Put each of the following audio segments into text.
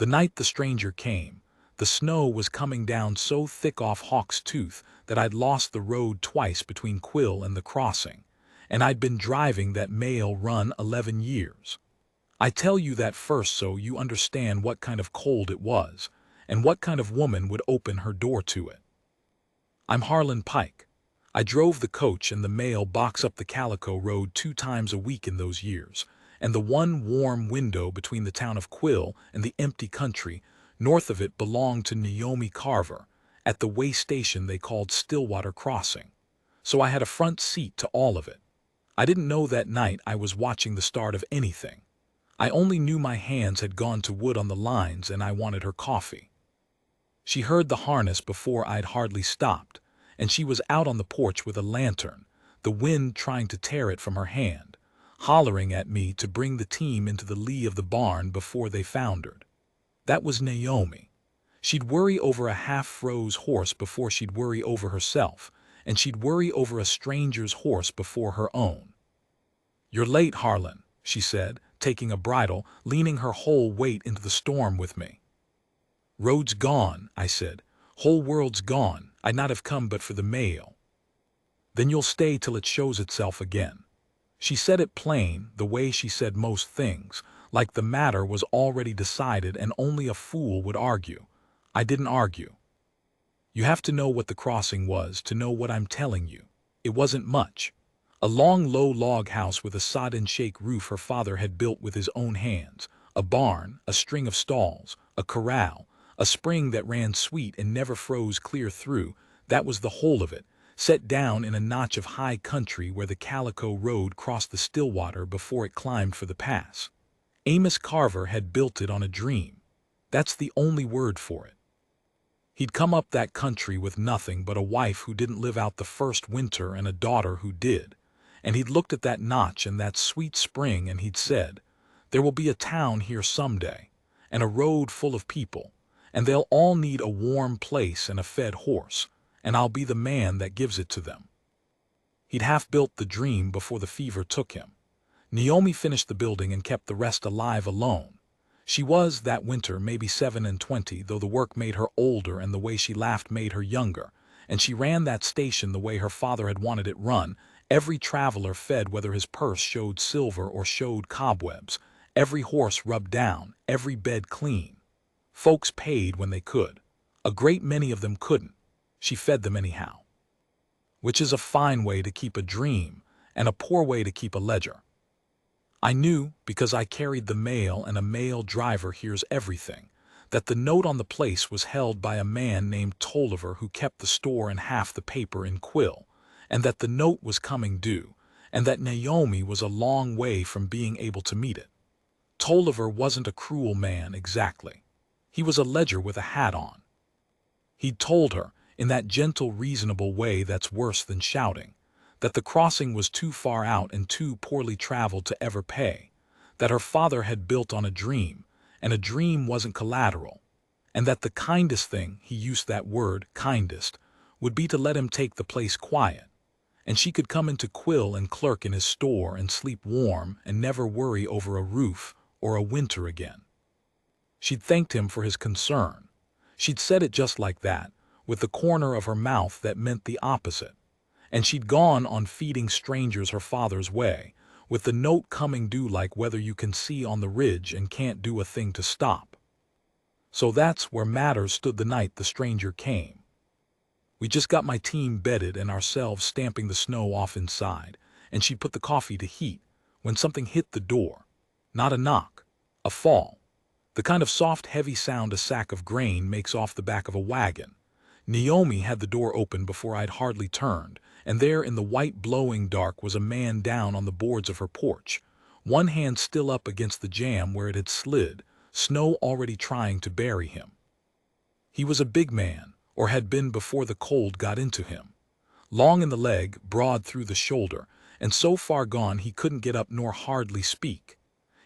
The night the stranger came, the snow was coming down so thick off Hawk's Tooth that I'd lost the road twice between Quill and the crossing, and I'd been driving that mail run 11 years. I tell you that first so you understand what kind of cold it was, and what kind of woman would open her door to it. I'm Harlan Pike. I drove the coach and the mail box up the Calico Road 2 times a week in those years, and the one warm window between the town of Quill and the empty country north of it belonged to Naomi Carver, at the way station they called Stillwater Crossing. So I had a front seat to all of it. I didn't know that night I was watching the start of anything. I only knew my hands had gone to wood on the lines and I wanted her coffee. She heard the harness before I'd hardly stopped, and she was out on the porch with a lantern, the wind trying to tear it from her hand, hollering at me to bring the team into the lee of the barn before they foundered. That was Naomi. She'd worry over a half-froze horse before she'd worry over herself, and she'd worry over a stranger's horse before her own. "You're late, Harlan," she said, taking a bridle, leaning her whole weight into the storm with me. "Road's gone," I said. "Whole world's gone. I'd not have come but for the mail." "Then you'll stay till it shows itself again." She said it plain, the way she said most things, like the matter was already decided and only a fool would argue. I didn't argue. "You have to know what the crossing was to know what I'm telling you. It wasn't much. A long low log house with a sod-and-shake roof her father had built with his own hands, a barn, a string of stalls, a corral, a spring that ran sweet and never froze clear through, that was the whole of it, set down in a notch of high country where the Calico Road crossed the Stillwater before it climbed for the pass. Amos Carver had built it on a dream. That's the only word for it. He'd come up that country with nothing but a wife who didn't live out the first winter and a daughter who did, and he'd looked at that notch and that sweet spring and he'd said, "There will be a town here someday, and a road full of people, and they'll all need a warm place and a fed horse, and I'll be the man that gives it to them." He'd half-built the dream before the fever took him. Naomi finished the building and kept the rest alive alone. She was, that winter, maybe 27, though the work made her older and the way she laughed made her younger, and she ran that station the way her father had wanted it run. Every traveler fed whether his purse showed silver or showed cobwebs, every horse rubbed down, every bed clean. Folks paid when they could. A great many of them couldn't. She fed them anyhow. Which is a fine way to keep a dream, and a poor way to keep a ledger. I knew, because I carried the mail and a mail driver hears everything, that the note on the place was held by a man named Tolliver who kept the store and half the paper in Quill, and that the note was coming due, and that Naomi was a long way from being able to meet it. Tolliver wasn't a cruel man exactly. He was a ledger with a hat on. He'd told her, in that gentle, reasonable way that's worse than shouting, that the crossing was too far out and too poorly traveled to ever pay, that her father had built on a dream, and a dream wasn't collateral, and that the kindest thing, he used that word, kindest, would be to let him take the place quiet, and she could come into Quill and clerk in his store and sleep warm and never worry over a roof or a winter again. She'd thanked him for his concern. She'd said it just like that, with the corner of her mouth that meant the opposite. And she'd gone on feeding strangers her father's way, with the note coming due like weather you can see on the ridge and can't do a thing to stop. So that's where matters stood the night the stranger came. We just got my team bedded and ourselves stamping the snow off inside, and she'd put the coffee to heat, when something hit the door. Not a knock, a fall. The kind of soft, heavy sound a sack of grain makes off the back of a wagon. Naomi had the door open before I'd hardly turned, and there in the white blowing dark was a man down on the boards of her porch, one hand still up against the jamb where it had slid, snow already trying to bury him. He was a big man, or had been before the cold got into him. Long in the leg, broad through the shoulder, and so far gone he couldn't get up nor hardly speak.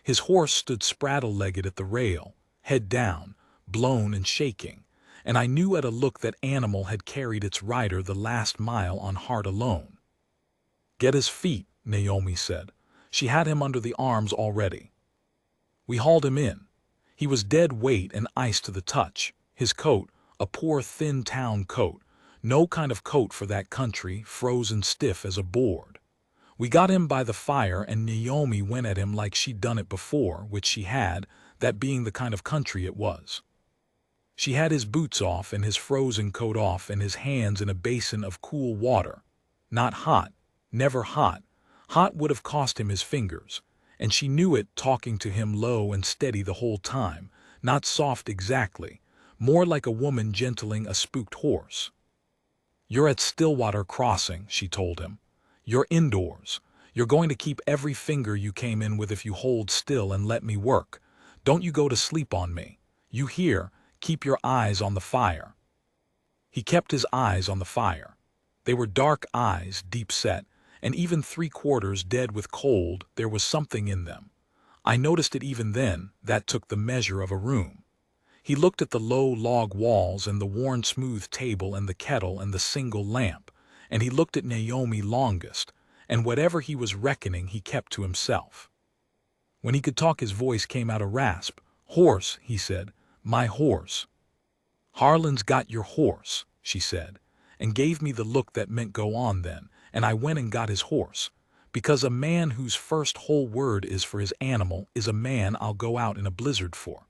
His horse stood spraddle-legged at the rail, head down, blown and shaking, and I knew at a look that animal had carried its rider the last mile on heart alone. "Get his feet," Naomi said. She had him under the arms already. We hauled him in. He was dead weight and ice to the touch. His coat, a poor thin town coat, no kind of coat for that country, frozen stiff as a board. We got him by the fire and Naomi went at him like she'd done it before, which she had, that being the kind of country it was. She had his boots off and his frozen coat off and his hands in a basin of cool water. Not hot, never hot. Hot would have cost him his fingers, and she knew it, talking to him low and steady the whole time, not soft exactly, more like a woman gentling a spooked horse. "You're at Stillwater Crossing," she told him. "You're indoors. You're going to keep every finger you came in with if you hold still and let me work. Don't you go to sleep on me. You hear? Keep your eyes on the fire." He kept his eyes on the fire. They were dark eyes, deep set, and even 3/4 dead with cold, there was something in them. I noticed it even then, that took the measure of a room. He looked at the low log walls and the worn smooth table and the kettle and the single lamp, and he looked at Naomi longest, and whatever he was reckoning he kept to himself. When he could talk his voice came out a rasp. "Horse," he said, "my horse." "Harlan's got your horse," she said, and gave me the look that meant go on then, and I went and got his horse, because a man whose first whole word is for his animal is a man I'll go out in a blizzard for.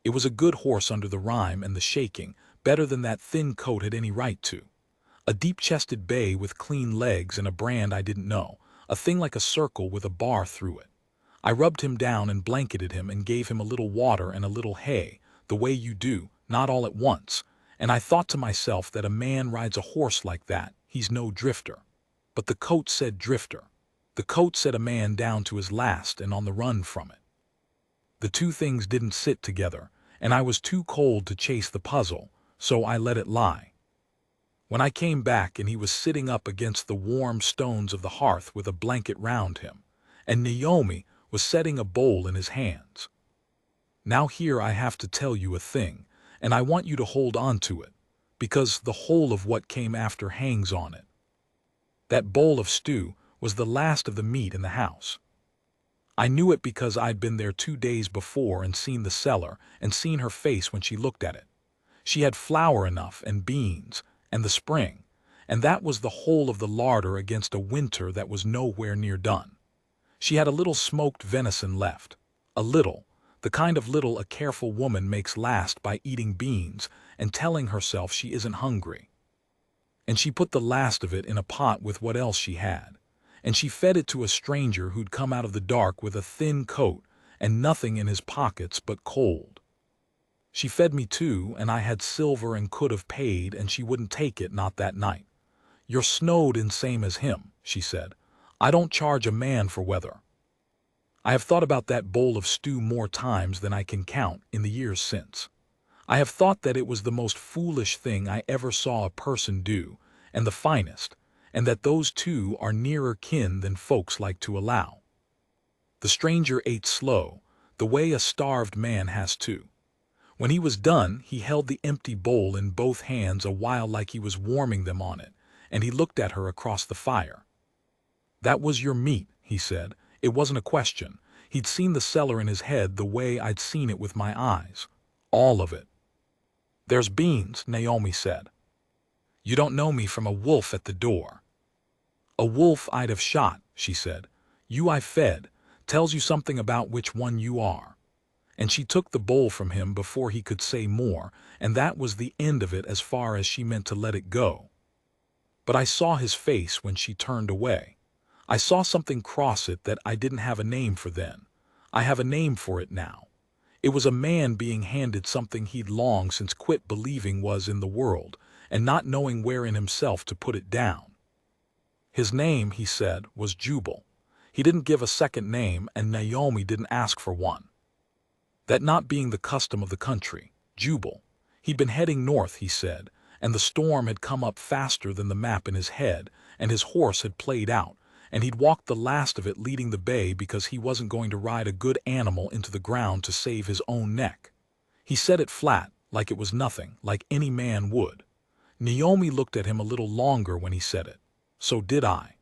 It was a good horse under the rime and the shaking, better than that thin coat had any right to. A deep-chested bay with clean legs and a brand I didn't know, a thing like a circle with a bar through it. I rubbed him down and blanketed him and gave him a little water and a little hay, the way you do, not all at once, and I thought to myself that a man rides a horse like that, he's no drifter. But the coat said drifter. The coat said a man down to his last and on the run from it. The two things didn't sit together, and I was too cold to chase the puzzle, so I let it lie. When I came back and he was sitting up against the warm stones of the hearth with a blanket round him, and Naomi was setting a bowl in his hands. Now here I have to tell you a thing, and I want you to hold on to it, because the whole of what came after hangs on it. That bowl of stew was the last of the meat in the house. I knew it because I'd been there 2 days before and seen the cellar and seen her face when she looked at it. She had flour enough and beans and the spring, and that was the whole of the larder against a winter that was nowhere near done. She had a little smoked venison left. A little, the kind of little a careful woman makes last by eating beans and telling herself she isn't hungry. And she put the last of it in a pot with what else she had, and she fed it to a stranger who'd come out of the dark with a thin coat and nothing in his pockets but cold. She fed me too, and I had silver and could have paid, and she wouldn't take it, not that night. "You're snowed in same as him," she said. "I don't charge a man for weather." I have thought about that bowl of stew more times than I can count in the years since. I have thought that it was the most foolish thing I ever saw a person do, and the finest, and that those two are nearer kin than folks like to allow. The stranger ate slow, the way a starved man has to. When he was done, he held the empty bowl in both hands a while like he was warming them on it, and he looked at her across the fire. "That was your meat," he said. It wasn't a question. He'd seen the cellar in his head the way I'd seen it with my eyes. All of it. "There's beans," Naomi said. "You don't know me from a wolf at the door." "A wolf I'd have shot," she said. "You I fed, tells you something about which one you are." And she took the bowl from him before he could say more, and that was the end of it as far as she meant to let it go. But I saw his face when she turned away. I saw something cross it that I didn't have a name for then. I have a name for it now. It was a man being handed something he'd long since quit believing was in the world, and not knowing where in himself to put it down. His name, he said, was Jubal. He didn't give a second name, and Naomi didn't ask for one. That not being the custom of the country, Jubal. He'd been heading north, he said, and the storm had come up faster than the map in his head, and his horse had played out, and he'd walked the last of it leading the bay because he wasn't going to ride a good animal into the ground to save his own neck. He said it flat, like it was nothing, like any man would. Naomi looked at him a little longer when he said it. So did I.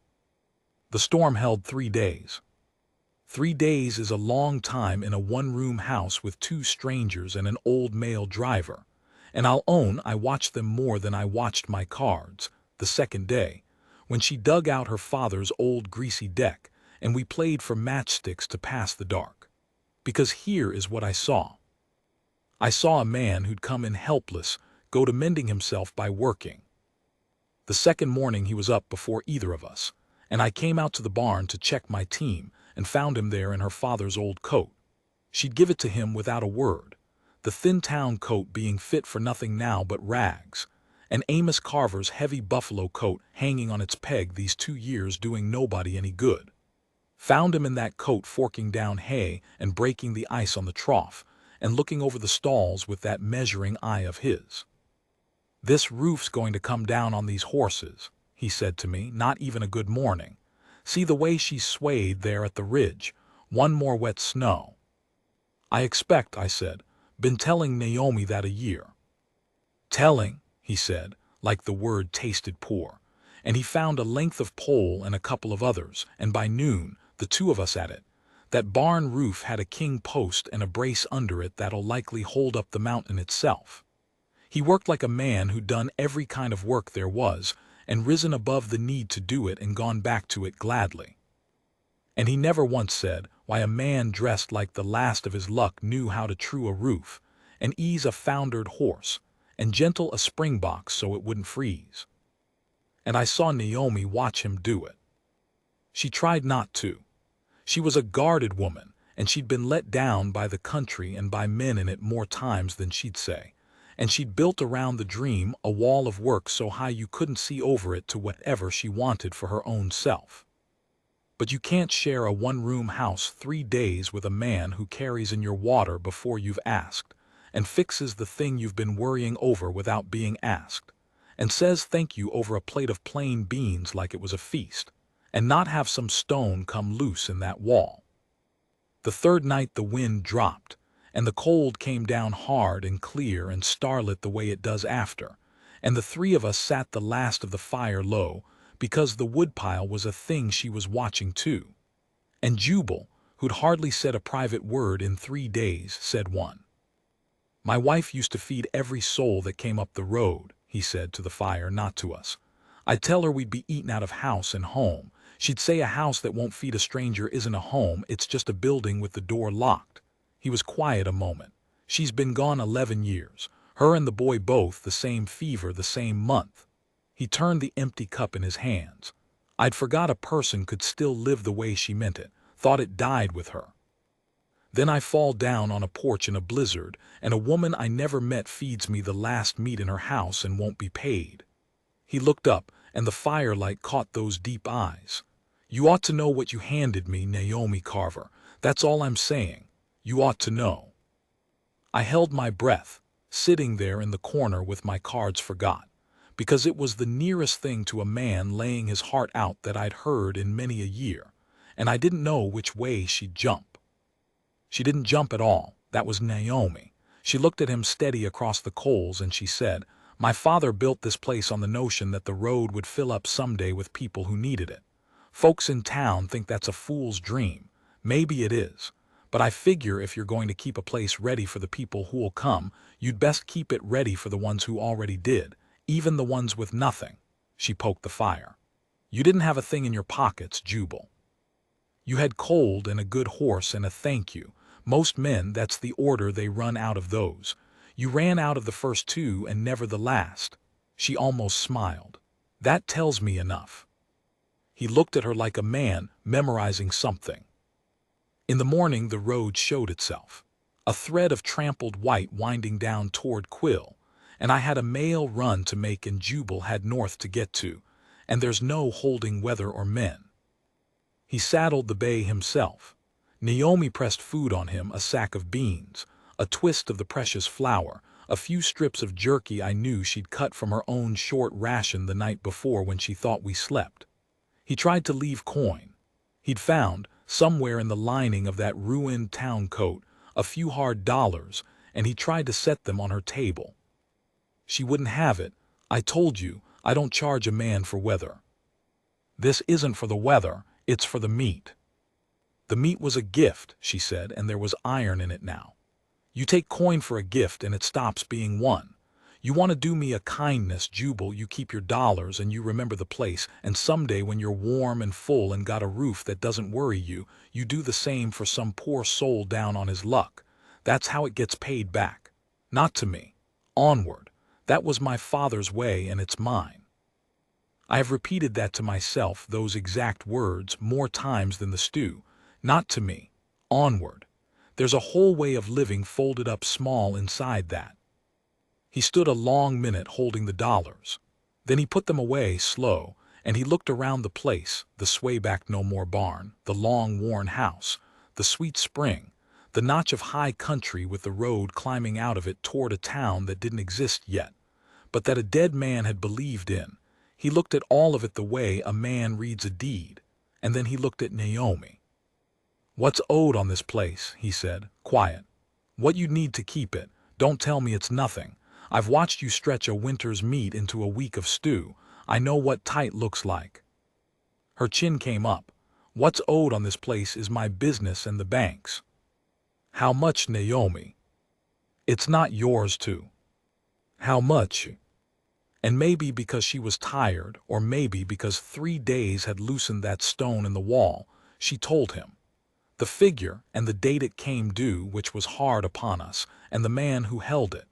The storm held 3 days. 3 days is a long time in a one-room house with two strangers and an old male driver, and I'll own I watched them more than I watched my cards. The second day, when she dug out her father's old greasy deck, and we played for matchsticks to pass the dark. Because here is what I saw. I saw a man who'd come in helpless, go to mending himself by working. The second morning he was up before either of us, and I came out to the barn to check my team and found him there in her father's old coat. She'd give it to him without a word, the thin town coat being fit for nothing now but rags, and Amos Carver's heavy buffalo coat hanging on its peg these 2 years doing nobody any good. Found him in that coat forking down hay and breaking the ice on the trough, and looking over the stalls with that measuring eye of his. "This roof's going to come down on these horses," he said to me, "not even a good morning. See the way she's swayed there at the ridge. One more wet snow." "I expect," I said, "been telling Naomi that a year." "Telling," he said, like the word tasted poor, and he found a length of pole and a couple of others, and by noon, the two of us at it. That barn roof had a king post and a brace under it that'll likely hold up the mountain itself. He worked like a man who'd done every kind of work there was, and risen above the need to do it and gone back to it gladly. And he never once said why a man dressed like the last of his luck knew how to true a roof, and ease a foundered horse, and gentle a springbox so it wouldn't freeze. And I saw Naomi watch him do it. She tried not to. She was a guarded woman, and she'd been let down by the country and by men in it more times than she'd say, and she'd built around the dream a wall of work so high you couldn't see over it to whatever she wanted for her own self. But you can't share a one-room house 3 days with a man who carries in your water before you've asked, and fixes the thing you've been worrying over without being asked, and says thank you over a plate of plain beans like it was a feast, and not have some stone come loose in that wall. The third night the wind dropped, and the cold came down hard and clear and starlit the way it does after, and the three of us sat the last of the fire low, because the woodpile was a thing she was watching too. And Jubal, who'd hardly said a private word in 3 days, said one. "My wife used to feed every soul that came up the road," he said to the fire, not to us. "I'd tell her we'd be eaten out of house and home. She'd say a house that won't feed a stranger isn't a home, it's just a building with the door locked." He was quiet a moment. "She's been gone 11 years. Her and the boy both, the same fever, the same month." He turned the empty cup in his hands. "I'd forgot a person could still live the way she meant it, thought it died with her. Then I fall down on a porch in a blizzard, and a woman I never met feeds me the last meat in her house and won't be paid." He looked up, and the firelight caught those deep eyes. "You ought to know what you handed me, Naomi Carver. That's all I'm saying. You ought to know." I held my breath, sitting there in the corner with my cards forgot, because it was the nearest thing to a man laying his heart out that I'd heard in many a year, and I didn't know which way she'd jump. She didn't jump at all. That was Naomi. She looked at him steady across the coals and she said, "My father built this place on the notion that the road would fill up someday with people who needed it. Folks in town think that's a fool's dream. Maybe it is. But I figure if you're going to keep a place ready for the people who'll come, you'd best keep it ready for the ones who already did, even the ones with nothing." She poked the fire. "You didn't have a thing in your pockets, Jubal. You had cold and a good horse and a thank you. Most men, that's the order they run out of those. You ran out of the first two and never the last." She almost smiled. "That tells me enough." He looked at her like a man memorizing something. In the morning the road showed itself, a thread of trampled white winding down toward Quill, and I had a mail run to make and Jubal had north to get to, and there's no holding weather or men. He saddled the bay himself. Naomi pressed food on him, a sack of beans, a twist of the precious flour, a few strips of jerky I knew she'd cut from her own short ration the night before when she thought we slept. He tried to leave coin. He'd found, somewhere in the lining of that ruined town coat, a few hard dollars, and he tried to set them on her table. She wouldn't have it. "I told you, I don't charge a man for weather." "This isn't for the weather, it's for the meat." The meat was a gift, she said, and there was iron in it now. You take coin for a gift and it stops being one. You want to do me a kindness, Jubal, you keep your dollars and you remember the place, and someday when you're warm and full and got a roof that doesn't worry you, you do the same for some poor soul down on his luck. That's how it gets paid back. Not to me. Onward. That was my father's way and it's mine. I have repeated that to myself, those exact words, more times than the stew. Not to me. Onward. There's a whole way of living folded up small inside that. He stood a long minute holding the dollars. Then he put them away, slow, and he looked around the place, the swayback no more barn, the long worn house, the sweet spring, the notch of high country with the road climbing out of it toward a town that didn't exist yet, but that a dead man had believed in. He looked at all of it the way a man reads a deed, and then he looked at Naomi. "What's owed on this place?" he said, quiet. "What you need to keep it. Don't tell me it's nothing. I've watched you stretch a winter's meat into a week of stew. I know what tight looks like." Her chin came up. "What's owed on this place is my business and the bank's." "How much, Naomi?" "It's not yours too." "How much?" And maybe because she was tired, or maybe because 3 days had loosened that stone in the wall, she told him. The figure and the date it came due, which was hard upon us, and the man who held it.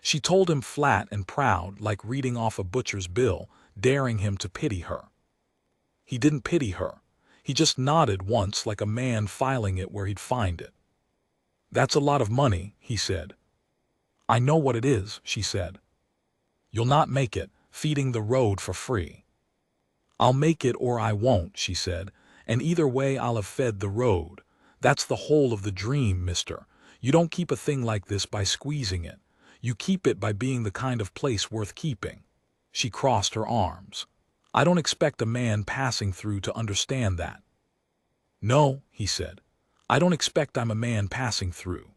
She told him flat and proud, like reading off a butcher's bill, daring him to pity her. He didn't pity her. He just nodded once like a man filing it where he'd find it. "That's a lot of money," he said. "I know what it is," she said. "You'll not make it, feeding the road for free." "I'll make it or I won't," she said, "and either way I'll have fed the road. That's the whole of the dream, mister. You don't keep a thing like this by squeezing it. You keep it by being the kind of place worth keeping." She crossed her arms. "I don't expect a man passing through to understand that." "No," he said. "I don't expect I'm a man passing through."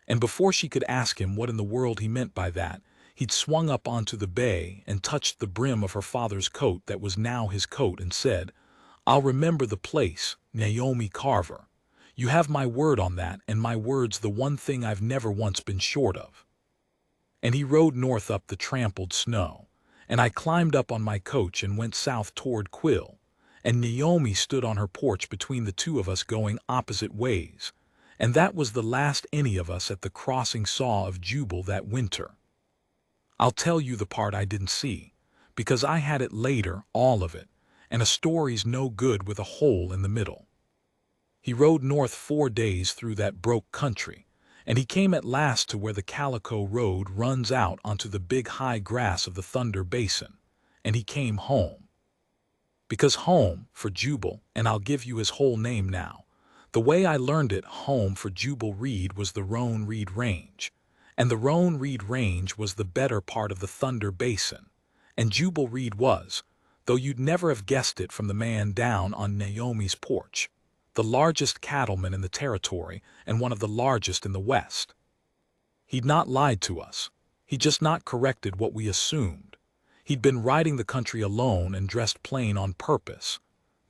And before she could ask him what in the world he meant by that, he'd swung up onto the bay and touched the brim of her father's coat that was now his coat and said, "I'll remember the place, Naomi Carver. You have my word on that, and my word's the one thing I've never once been short of." And he rode north up the trampled snow, and I climbed up on my coach and went south toward Quill, and Naomi stood on her porch between the two of us going opposite ways, and that was the last any of us at the crossing saw of Jubal that winter. I'll tell you the part I didn't see, because I had it later, all of it, and a story's no good with a hole in the middle. He rode north 4 days through that broke country, and he came at last to where the Calico Road runs out onto the big high grass of the Thunder Basin, and he came home. Because home, for Jubal, and I'll give you his whole name now, the way I learned it, home for Jubal Reed was the Roan Reed Range, and the Roan Reed Range was the better part of the Thunder Basin, and Jubal Reed was, though you'd never have guessed it from the man down on Naomi's porch, the largest cattleman in the territory and one of the largest in the West. He'd not lied to us. He'd just not corrected what we assumed. He'd been riding the country alone and dressed plain on purpose.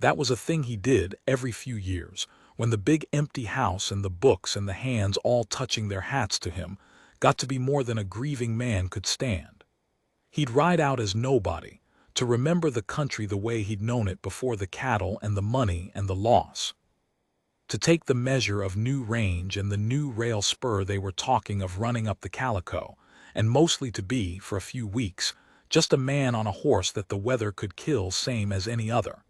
That was a thing he did every few years, when the big empty house and the books and the hands all touching their hats to him got to be more than a grieving man could stand. He'd ride out as nobody, to remember the country the way he'd known it before the cattle and the money and the loss. To take the measure of new range and the new rail spur they were talking of running up the Calico, and mostly to be, for a few weeks, just a man on a horse that the weather could kill same as any other.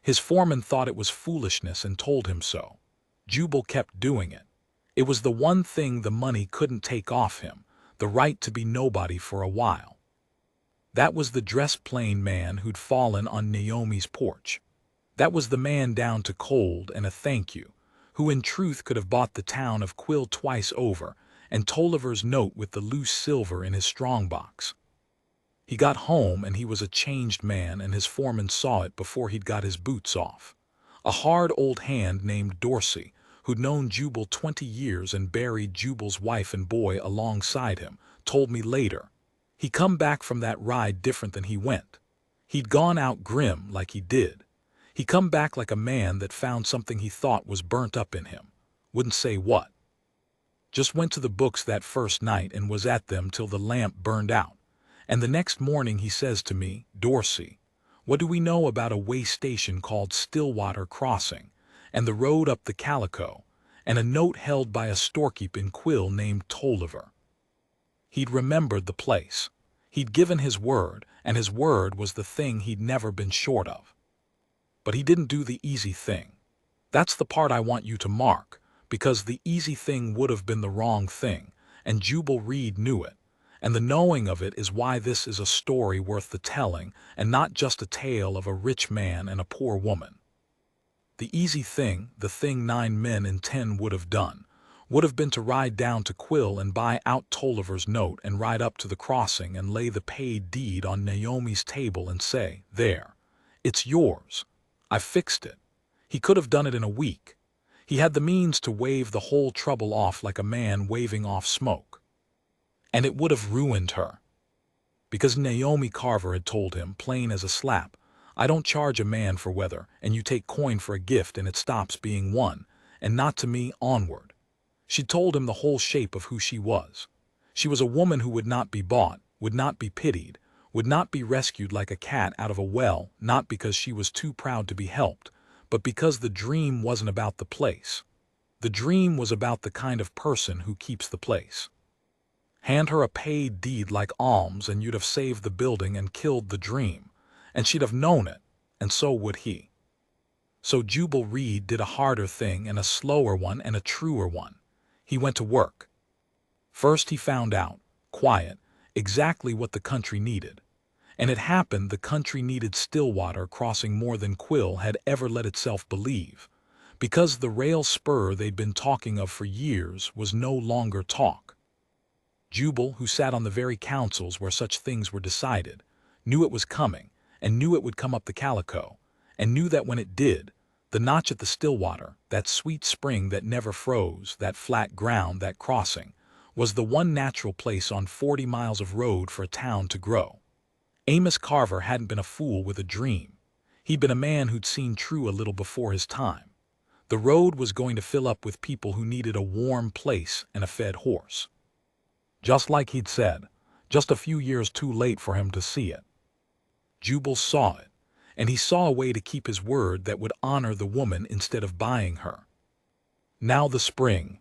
His foreman thought it was foolishness and told him so. Jubal kept doing it. It was the one thing the money couldn't take off him, the right to be nobody for a while. That was the dress-plain man who'd fallen on Naomi's porch. That was the man down to cold and a thank you, who in truth could have bought the town of Quill twice over, and Tolliver's note with the loose silver in his strongbox. He got home and he was a changed man, and his foreman saw it before he'd got his boots off. A hard old hand named Dorsey, who'd known Jubal 20 years and buried Jubal's wife and boy alongside him, told me later. He come back from that ride different than he went. He'd gone out grim like he did. He come back like a man that found something he thought was burnt up in him. Wouldn't say what. Just went to the books that first night and was at them till the lamp burned out. And the next morning he says to me, "Dorsey, what do we know about a way station called Stillwater Crossing, and the road up the Calico, and a note held by a storekeep in Quill named Tolliver?" He'd remembered the place. He'd given his word, and his word was the thing he'd never been short of. But he didn't do the easy thing. That's the part I want you to mark, because the easy thing would have been the wrong thing, and Jubal Reed knew it. And the knowing of it is why this is a story worth the telling, and not just a tale of a rich man and a poor woman. The easy thing, the thing 9 men in 10 would have done, would have been to ride down to Quill and buy out Tolliver's note and ride up to the crossing and lay the paid deed on Naomi's table and say, "There, it's yours. I've fixed it." He could have done it in a week. He had the means to wave the whole trouble off like a man waving off smoke. And it would have ruined her. Because Naomi Carver had told him, plain as a slap, "I don't charge a man for weather, and you take coin for a gift and it stops being one, and not to me onward." She told him the whole shape of who she was. She was a woman who would not be bought, would not be pitied, would not be rescued like a cat out of a well, not because she was too proud to be helped, but because the dream wasn't about the place. The dream was about the kind of person who keeps the place. Hand her a paid deed like alms and you'd have saved the building and killed the dream, and she'd have known it, and so would he. So Jubal Reed did a harder thing and a slower one and a truer one. He went to work. First he found out, quiet, exactly what the country needed. And it happened the country needed Stillwater Crossing more than Quill had ever let itself believe, because the rail spur they'd been talking of for years was no longer talk. Jubal, who sat on the very councils where such things were decided, knew it was coming, and knew it would come up the Calico, and knew that when it did, the notch at the Stillwater, that sweet spring that never froze, that flat ground, that crossing, was the one natural place on 40 miles of road for a town to grow. Amos Carver hadn't been a fool with a dream. He'd been a man who'd seen true a little before his time. The road was going to fill up with people who needed a warm place and a fed horse. Just like he'd said, just a few years too late for him to see it. Jubal saw it, and he saw a way to keep his word that would honor the woman instead of buying her. Now the spring.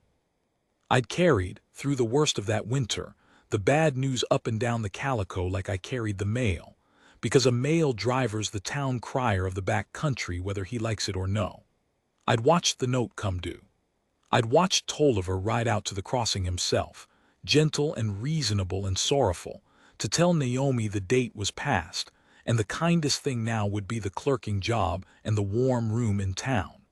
I'd carried, through the worst of that winter, the bad news up and down the Calico like I carried the mail, because a mail driver's the town crier of the back country whether he likes it or no. I'd watched the note come due. I'd watched Tolliver ride out to the crossing himself, gentle and reasonable and sorrowful, to tell Naomi the date was past, and the kindest thing now would be the clerking job and the warm room in town.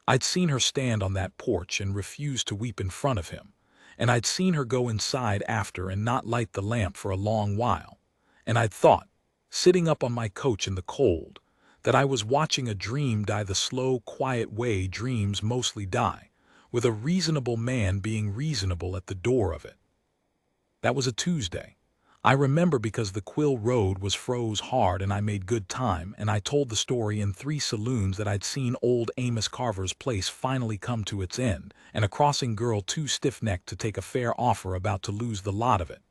I'd seen her stand on that porch and refuse to weep in front of him, and I'd seen her go inside after and not light the lamp for a long while, and I'd thought, sitting up on my couch in the cold, that I was watching a dream die the slow, quiet way dreams mostly die, with a reasonable man being reasonable at the door of it. That was a Tuesday. I remember because the Quill Road was froze hard and I made good time, and I told the story in 3 saloons that I'd seen old Amos Carver's place finally come to its end, and a crossing girl too stiff-necked to take a fair offer about to lose the lot of it.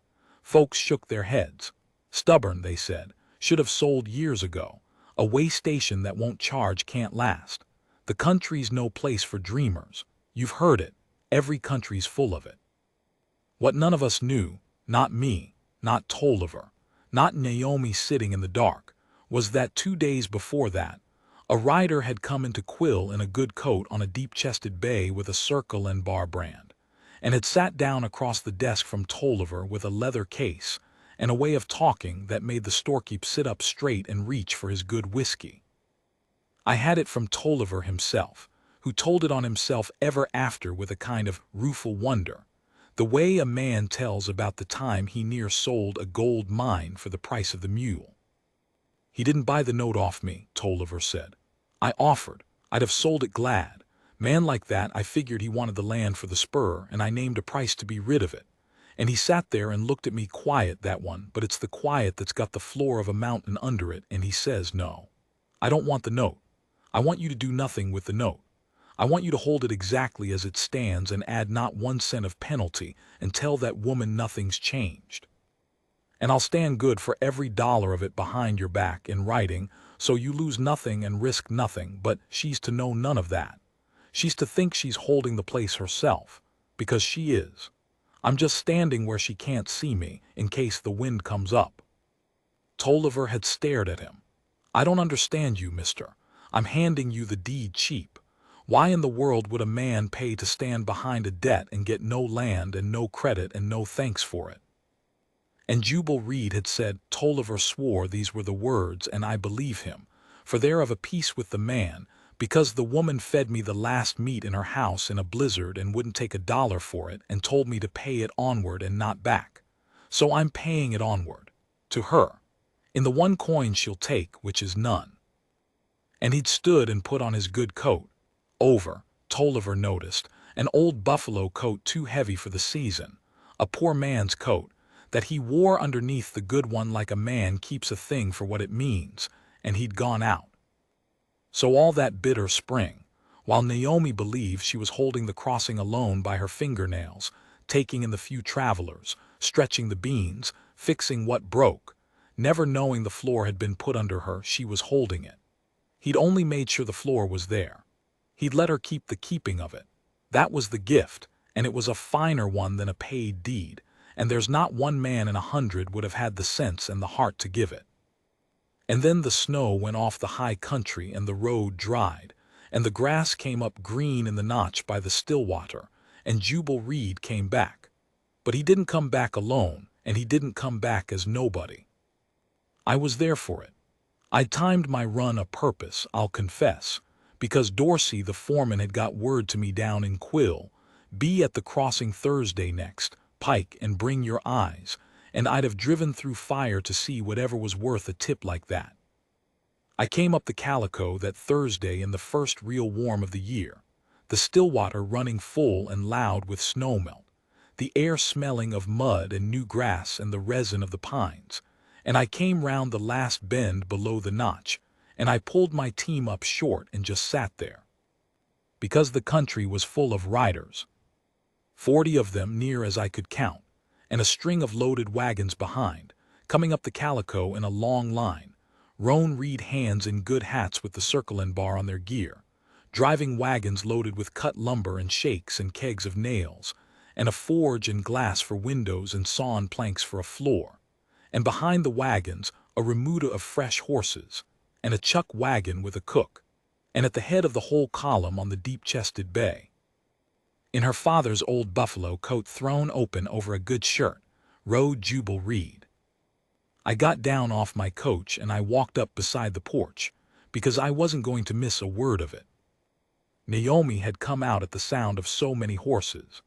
Folks shook their heads. Stubborn, they said, should have sold years ago. A way station that won't charge can't last. The country's no place for dreamers. You've heard it. Every country's full of it. What none of us knew, not me, not Tolliver, not Naomi sitting in the dark, was that 2 days before that, a rider had come into Quill in a good coat on a deep-chested bay with a circle and bar brand, and had sat down across the desk from Tolliver with a leather case and a way of talking that made the storekeep sit up straight and reach for his good whiskey. I had it from Tolliver himself, who told it on himself ever after with a kind of rueful wonder, the way a man tells about the time he near sold a gold mine for the price of the mule. "He didn't buy the note off me," Tolliver said. "I offered. I'd have sold it glad. Man like that, I figured he wanted the land for the spur, and I named a price to be rid of it. And he sat there and looked at me quiet, that one, but it's the quiet that's got the floor of a mountain under it, and he says, 'No, I don't want the note. I want you to do nothing with the note. I want you to hold it exactly as it stands and add not 1 cent of penalty and tell that woman nothing's changed. And I'll stand good for every dollar of it behind your back in writing, so you lose nothing and risk nothing, but she's to know none of that. She's to think she's holding the place herself, because she is. I'm just standing where she can't see me, in case the wind comes up." Tolliver had stared at him. "I don't understand you, mister. I'm handing you the deed cheap. Why in the world would a man pay to stand behind a debt and get no land and no credit and no thanks for it?" And Jubal Reed had said Tolliver swore these were the words, and I believe him, for they're of a piece with the man, because the woman fed me the last meat in her house in a blizzard and wouldn't take $1 for it and told me to pay it onward and not back. So I'm paying it onward. To her. In the 1 coin she'll take, which is none. And he'd stood and put on his good coat. Over, Tolliver noticed, an old buffalo coat too heavy for the season, a poor man's coat, that he wore underneath the good one like a man keeps a thing for what it means, and he'd gone out. So all that bitter spring, while Naomi believed she was holding the crossing alone by her fingernails, taking in the few travelers, stretching the beans, fixing what broke, never knowing the floor had been put under her, she was holding it. He'd only made sure the floor was there. He'd let her keep the keeping of it. That was the gift, and it was a finer one than a paid deed, and there's not 1 man in 100 would have had the sense and the heart to give it. And then the snow went off the high country and the road dried, and the grass came up green in the notch by the Stillwater, and Jubal Reed came back. But he didn't come back alone, and he didn't come back as nobody. I was there for it. I'd timed my run a purpose, I'll confess, because Dorsey the foreman had got word to me down in Quill, "Be at the crossing Thursday next, Pike, and bring your eyes," and I'd have driven through fire to see whatever was worth a tip like that. I came up the Calico that Thursday in the first real warm of the year, the Stillwater running full and loud with snowmelt, the air smelling of mud and new grass and the resin of the pines, and I came round the last bend below the notch, and I pulled my team up short and just sat there. Because the country was full of riders, 40 of them near as I could count, and a string of loaded wagons behind, coming up the Calico in a long line, roan reed hands in good hats with the circlin' bar on their gear, driving wagons loaded with cut lumber and shakes and kegs of nails, and a forge and glass for windows and sawn planks for a floor, and behind the wagons a remuda of fresh horses, and a chuck wagon with a cook, and at the head of the whole column on the deep-chested bay, in her father's old buffalo coat thrown open over a good shirt, rode Jubal Reed. I got down off my coach and I walked up beside the porch, because I wasn't going to miss a word of it. Naomi had come out at the sound of so many horses,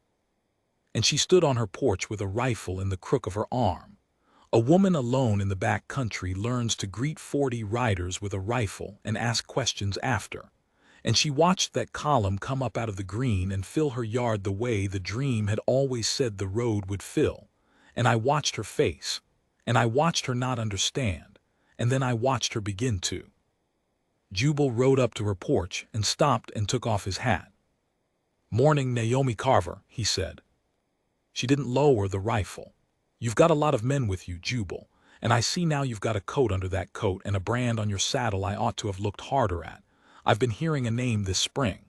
and she stood on her porch with a rifle in the crook of her arm. A woman alone in the back country learns to greet 40 riders with a rifle and ask questions after. And she watched that column come up out of the green and fill her yard the way the dream had always said the road would fill. And I watched her face, and I watched her not understand, and then I watched her begin to. Jubal rode up to her porch and stopped and took off his hat. "Morning, Naomi Carver," he said. She didn't lower the rifle. "You've got a lot of men with you, Jubal, and I see now you've got a coat under that coat and a brand on your saddle I ought to have looked harder at. I've been hearing a name this spring."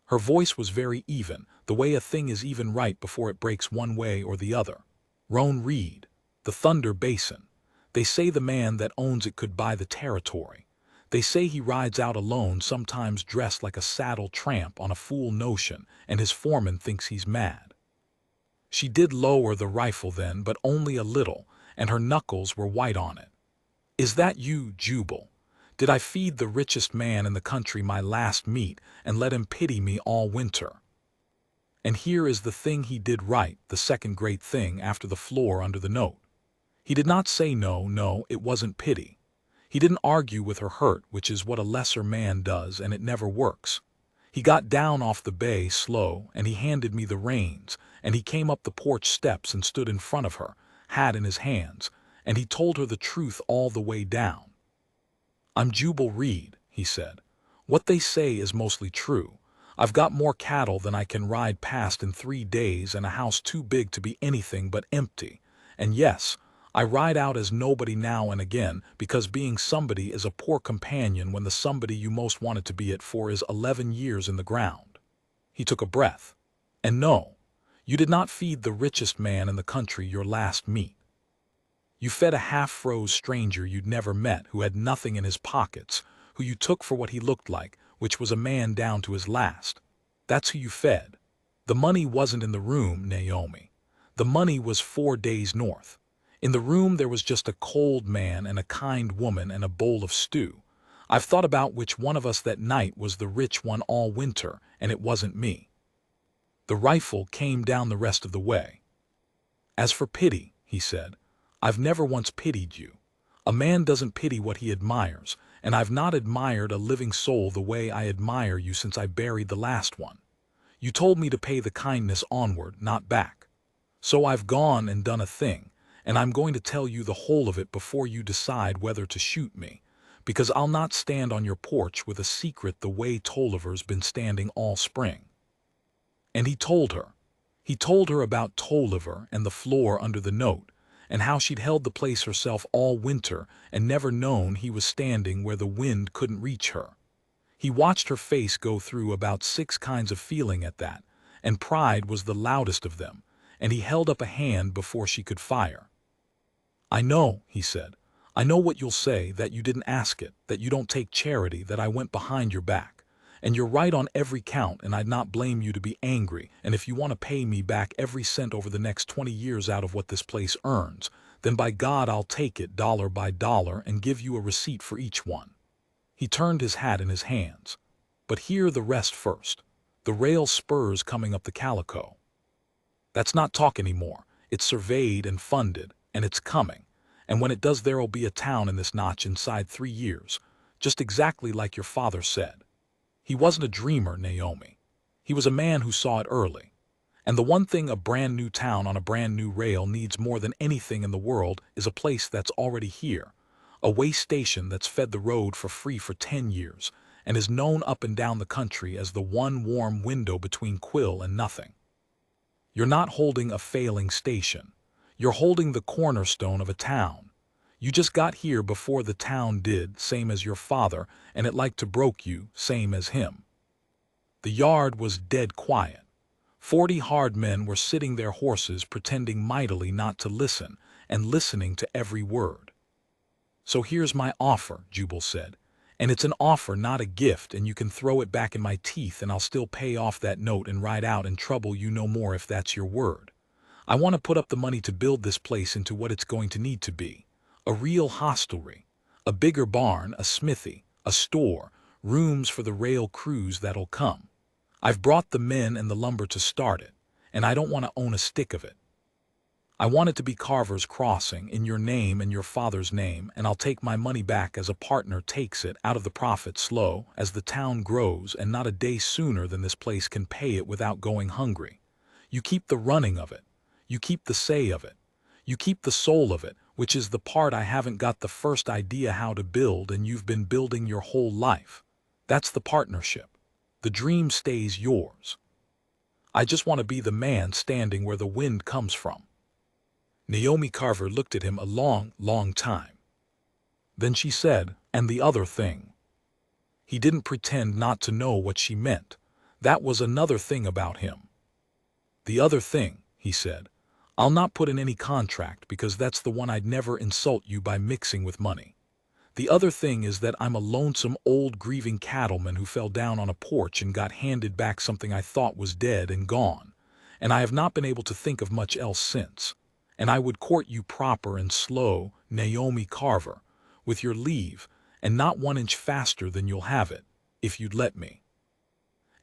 Her voice was very even, the way a thing is even right before it breaks one way or the other. "Roan Reed, the Thunder Basin. They say the man that owns it could buy the territory. They say he rides out alone, sometimes dressed like a saddle tramp on a fool notion, and his foreman thinks he's mad." She did lower the rifle then, but only a little, and her knuckles were white on it. "Is that you, Jubal? Did I feed the richest man in the country my last meat and let him pity me all winter? And here is the thing he did right, the second great thing after the floor under the note. He did not say no, it wasn't pity. He didn't argue with her hurt, which is what a lesser man does, and it never works. He got down off the bay slow, and he handed me the reins, and he came up the porch steps and stood in front of her, hat in his hands, and he told her the truth all the way down. "I'm Jubal Reed," he said. What they say is mostly true. I've got more cattle than I can ride past in 3 days and a house too big to be anything but empty. And yes, I ride out as nobody now and again because being somebody is a poor companion when the somebody you most wanted to be it for is 11 years in the ground. He took a breath. And no, you did not feed the richest man in the country your last meat. You fed a half-froze stranger you'd never met who had nothing in his pockets, who you took for what he looked like, which was a man down to his last. That's who you fed. The money wasn't in the room, Naomi. The money was 4 days north. In the room there was just a cold man and a kind woman and a bowl of stew. I've thought about which one of us that night was the rich one all winter, and it wasn't me. The rifle came down the rest of the way. As for pity, he said, I've never once pitied you. A man doesn't pity what he admires, and I've not admired a living soul the way I admire you since I buried the last one. You told me to pay the kindness onward, not back. So I've gone and done a thing, and I'm going to tell you the whole of it before you decide whether to shoot me, because I'll not stand on your porch with a secret the way Tolliver's been standing all spring. And he told her. He told her about Tolliver and the floor under the note, and how she'd held the place herself all winter and never known he was standing where the wind couldn't reach her. He watched her face go through about 6 kinds of feeling at that, and pride was the loudest of them, and he held up a hand before she could fire. I know, he said. I know what you'll say, that you didn't ask it, that you don't take charity, that I went behind your back. And you're right on every count, and I'd not blame you to be angry, and if you want to pay me back every cent over the next 20 years out of what this place earns, then by God I'll take it dollar by dollar and give you a receipt for each one. He turned his hat in his hands. But hear the rest first. The rail spurs coming up the Calico. That's not talk anymore. It's surveyed and funded, and it's coming. And when it does, there'll be a town in this notch inside 3 years, just exactly like your father said. He wasn't a dreamer, Naomi. He was a man who saw it early. And the one thing a brand new town on a brand new rail needs more than anything in the world is a place that's already here. A way station that's fed the road for free for 10 years and is known up and down the country as the one warm window between Quill and nothing. You're not holding a failing station. You're holding the cornerstone of a town. You just got here before the town did, same as your father, and it like to broke you, same as him. The yard was dead quiet. 40 hard men were sitting their horses pretending mightily not to listen, and listening to every word. So here's my offer, Jubal said, and it's an offer, not a gift, and you can throw it back in my teeth and I'll still pay off that note and ride out and trouble you no more if that's your word. I want to put up the money to build this place into what it's going to need to be. A real hostelry, a bigger barn, a smithy, a store, rooms for the rail crews that'll come. I've brought the men and the lumber to start it, and I don't want to own a stick of it. I want it to be Carver's Crossing in your name and your father's name, and I'll take my money back as a partner takes it out of the profit slow as the town grows, and not a day sooner than this place can pay it without going hungry. You keep the running of it. You keep the say of it. You keep the soul of it, which is the part I haven't got the first idea how to build and you've been building your whole life. That's the partnership. The dream stays yours. I just want to be the man standing where the wind comes from. Naomi Carver looked at him a long, long time. Then she said, and the other thing. He didn't pretend not to know what she meant. That was another thing about him. The other thing, he said. I'll not put in any contract because that's the one I'd never insult you by mixing with money. The other thing is that I'm a lonesome old grieving cattleman who fell down on a porch and got handed back something I thought was dead and gone, and I have not been able to think of much else since. And I would court you proper and slow, Naomi Carver, with your leave, and not 1 inch faster than you'll have it, if you'd let me.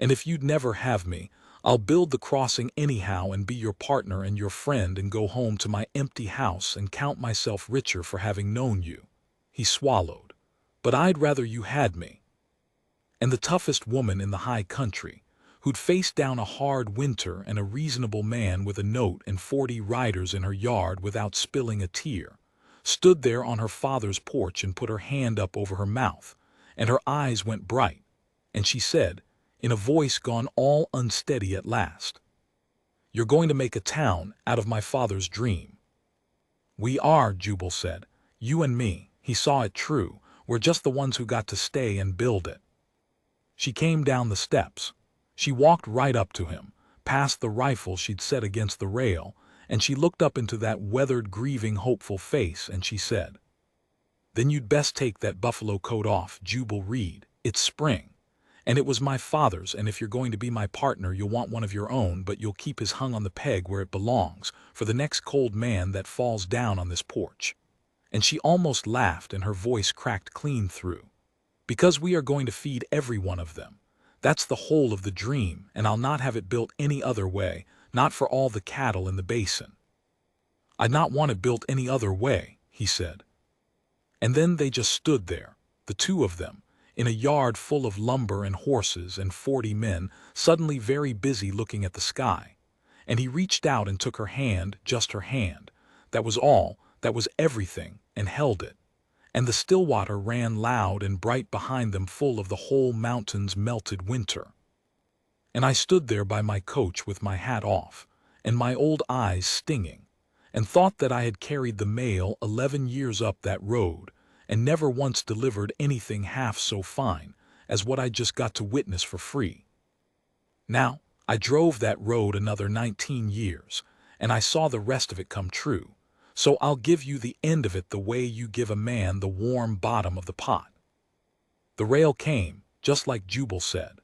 And if you'd never have me, I'll build the crossing anyhow and be your partner and your friend and go home to my empty house and count myself richer for having known you. He swallowed. But I'd rather you had me. And the toughest woman in the high country, who'd faced down a hard winter and a reasonable man with a note and 40 riders in her yard without spilling a tear, stood there on her father's porch and put her hand up over her mouth, and her eyes went bright. and she said, in a voice gone all unsteady at last, "You're going to make a town out of my father's dream." "We are," Jubal said. "You and me." He saw it true. "We're just the ones who got to stay and build it." She came down the steps. She walked right up to him, past the rifle she'd set against the rail, and she looked up into that weathered, grieving, hopeful face, and she said, "Then you'd best take that buffalo coat off, Jubal Reed. It's spring. And it was my father's, and if you're going to be my partner, you'll want one of your own, but you'll keep his hung on the peg where it belongs, for the next cold man that falls down on this porch." And she almost laughed, and her voice cracked clean through. "Because we are going to feed every one of them. That's the whole of the dream, and I'll not have it built any other way, not for all the cattle in the basin." "I'd not want it built any other way," he said. And then they just stood there, the two of them, in a yard full of lumber and horses and 40 men, suddenly very busy looking at the sky. And he reached out and took her hand, just her hand. That was all, that was everything, and held it. And the still water ran loud and bright behind them, full of the whole mountain's melted winter. And I stood there by my coach with my hat off, and my old eyes stinging, and thought that I had carried the mail 11 years up that road, and never once delivered anything half so fine as what I'd just got to witness for free. Now, I drove that road another 19 years, and I saw the rest of it come true, so I'll give you the end of it the way you give a man the warm bottom of the pot. The rail came, just like Jubal said.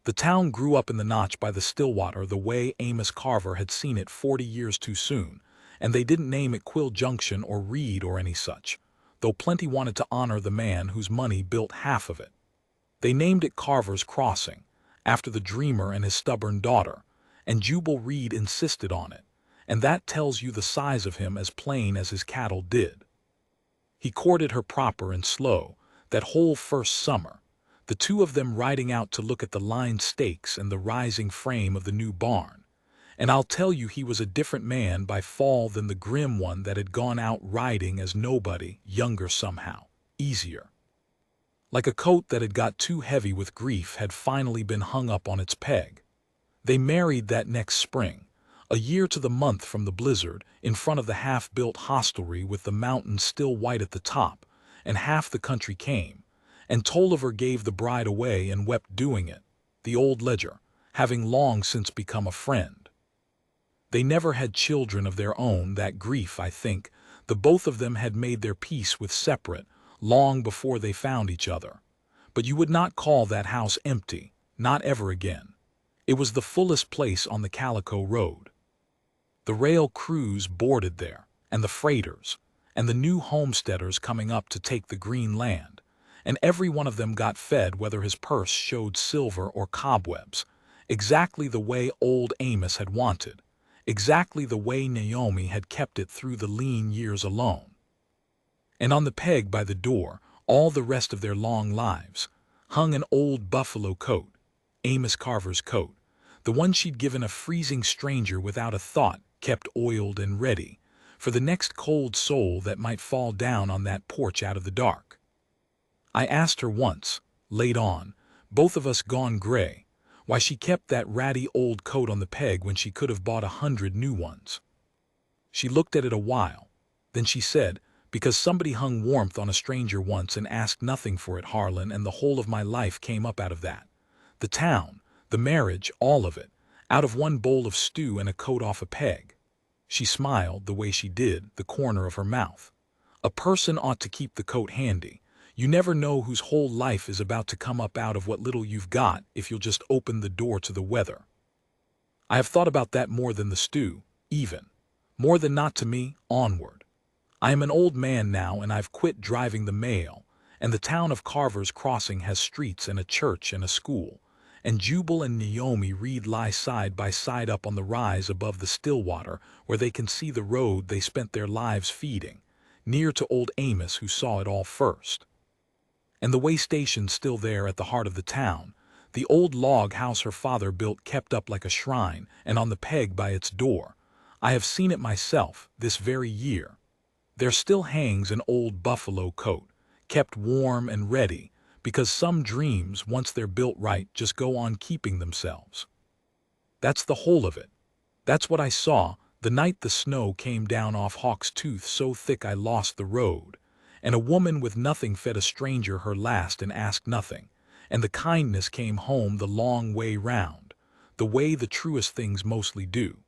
The town grew up in the notch by the Stillwater the way Amos Carver had seen it 40 years too soon, and they didn't name it Quill Junction or Reed or any such, though plenty wanted to honor the man whose money built half of it. They named it Carver's Crossing, after the dreamer and his stubborn daughter, and Jubal Reed insisted on it, and that tells you the size of him as plain as his cattle did. He courted her proper and slow, that whole first summer, the two of them riding out to look at the lined stakes and the rising frame of the new barn. And I'll tell you, he was a different man by fall than the grim one that had gone out riding as nobody, younger somehow, easier. Like a coat that had got too heavy with grief had finally been hung up on its peg. They married that next spring, a year to the month from the blizzard, in front of the half-built hostelry with the mountains still white at the top, and half the country came, and Tolliver gave the bride away and wept doing it, the old ledger, having long since become a friend. They never had children of their own, that grief, I think. The both of them had made their peace with separate, long before they found each other. But you would not call that house empty, not ever again. It was the fullest place on the Calico Road. The rail crews boarded there, and the freighters, and the new homesteaders coming up to take the green land, and every one of them got fed whether his purse showed silver or cobwebs, exactly the way old Amos had wanted. Exactly the way Naomi had kept it through the lean years alone. And on the peg by the door, all the rest of their long lives, hung an old buffalo coat, Amos Carver's coat, the one she'd given a freezing stranger without a thought, kept oiled and ready, for the next cold soul that might fall down on that porch out of the dark. I asked her once, late on, both of us gone gray, why she kept that ratty old coat on the peg when she could have bought 100 new ones. She looked at it a while. Then she said, "Because somebody hung warmth on a stranger once and asked nothing for it, Harlan, and the whole of my life came up out of that. The town, the marriage, all of it, out of one bowl of stew and a coat off a peg." She smiled the way she did, the corner of her mouth. "A person ought to keep the coat handy. You never know whose whole life is about to come up out of what little you've got if you'll just open the door to the weather. I have thought about that more than the stew, even. More than not to me, onward. I am an old man now, and I've quit driving the mail, and the town of Carver's Crossing has streets and a church and a school, and Jubal and Naomi Reed lie side by side up on the rise above the Stillwater where they can see the road they spent their lives feeding, near to old Amos who saw it all first. And the way station's still there at the heart of the town, the old log house her father built kept up like a shrine, and on the peg by its door, I have seen it myself this very year. There still hangs an old buffalo coat, kept warm and ready, because some dreams, once they're built right, just go on keeping themselves. That's the whole of it. That's what I saw the night the snow came down off Hawk's Tooth so thick I lost the road, and a woman with nothing fed a stranger her last and asked nothing, and the kindness came home the long way round, the way the truest things mostly do.